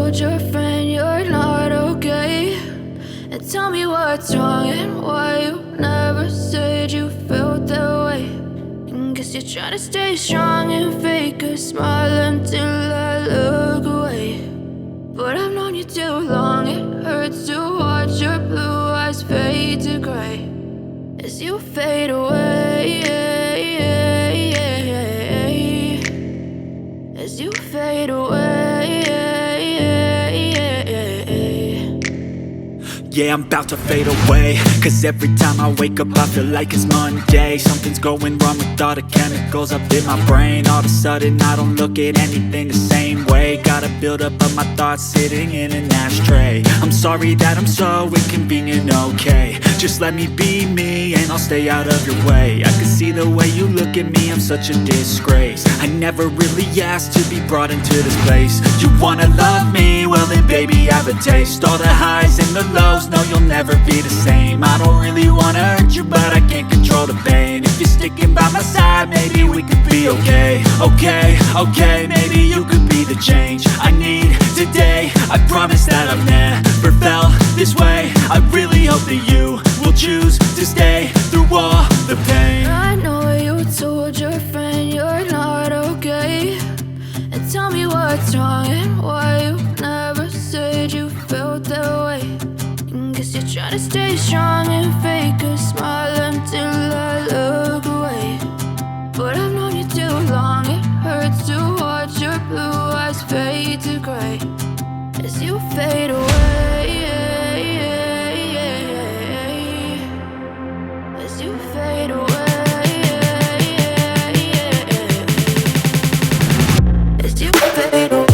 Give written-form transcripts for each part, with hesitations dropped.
told your friend you're not okay, and tell me what's wrong and why you never said you felt that way. And guess you're trying to stay strong and fake a smile until I look away. But I've known you too long, it hurts to watch your blue eyes fade to gray as you fade away, as you fade away. Yeah, I'm about to fade away, cause every time I wake up I feel like it's Monday. Something's going wrong with all the chemicals up in my brain. All of a sudden I don't look at anything the same way. Got a build up of my thoughts sitting in an ashtray. I'm sorry that I'm so inconvenient, okay. Just let me be me and I'll stay out of your way. I can see the way you look at me, I'm such a disgrace. I never really asked to be brought into this place. You wanna love me? Well then baby, have a taste. All the highs and the lows, no, you'll never be the same. I don't really wanna hurt you, but I can't control the pain. If you're sticking by my side, maybe we could be okay. Okay, maybe you could be the change I need today. I promise that I've never felt this way. I really hope that you will choose to stay through all the pain. I know you told your friend you're not okay, and tell me what's wrong and why you never said you felt that way. And guess you're trying to stay strong and fake a smile until I look away. But I've known you too long, it hurts to watch your blue eyes fade to gray as you fade away, as you fade away. As you fade away.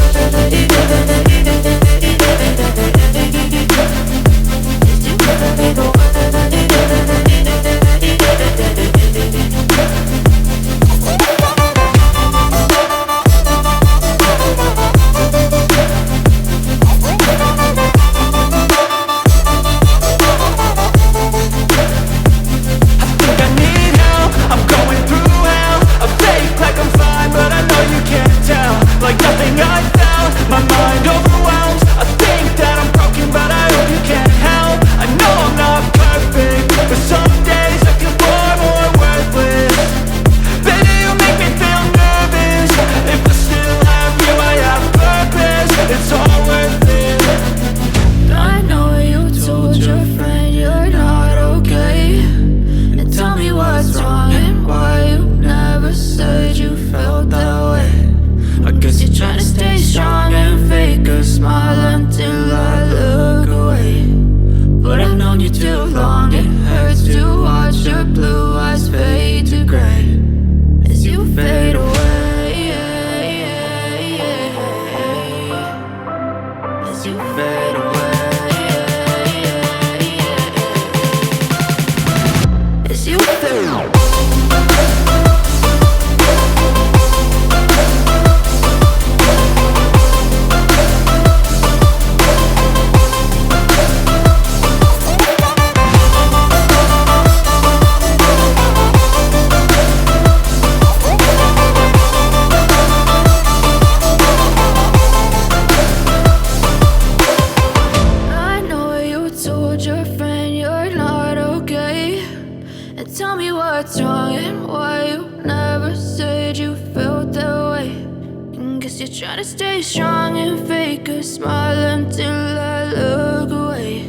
Try to stay strong and fake a smile until I look away.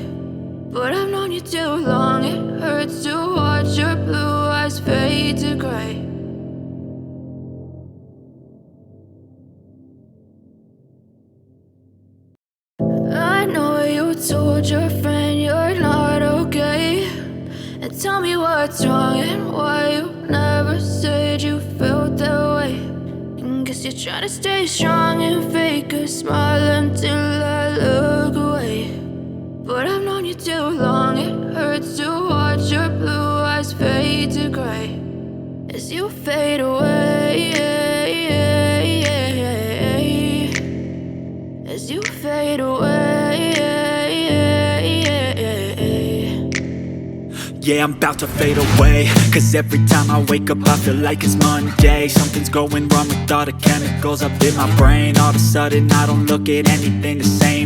But I've known you too long, it hurts to watch your blue eyes fade to gray. I know you told your friend you're not okay, and tell me what's wrong and why you never said you felt that way. Guess you're trying to stay strong and fake a smile until I look away. But I've known you too long, it hurts to watch your blue eyes fade to gray as you fade away, as you fade away. Yeah, I'm about to fade away, cause every time I wake up I feel like it's Monday. Something's going wrong with all the chemicals up in my brain. All of a sudden I don't look at anything the same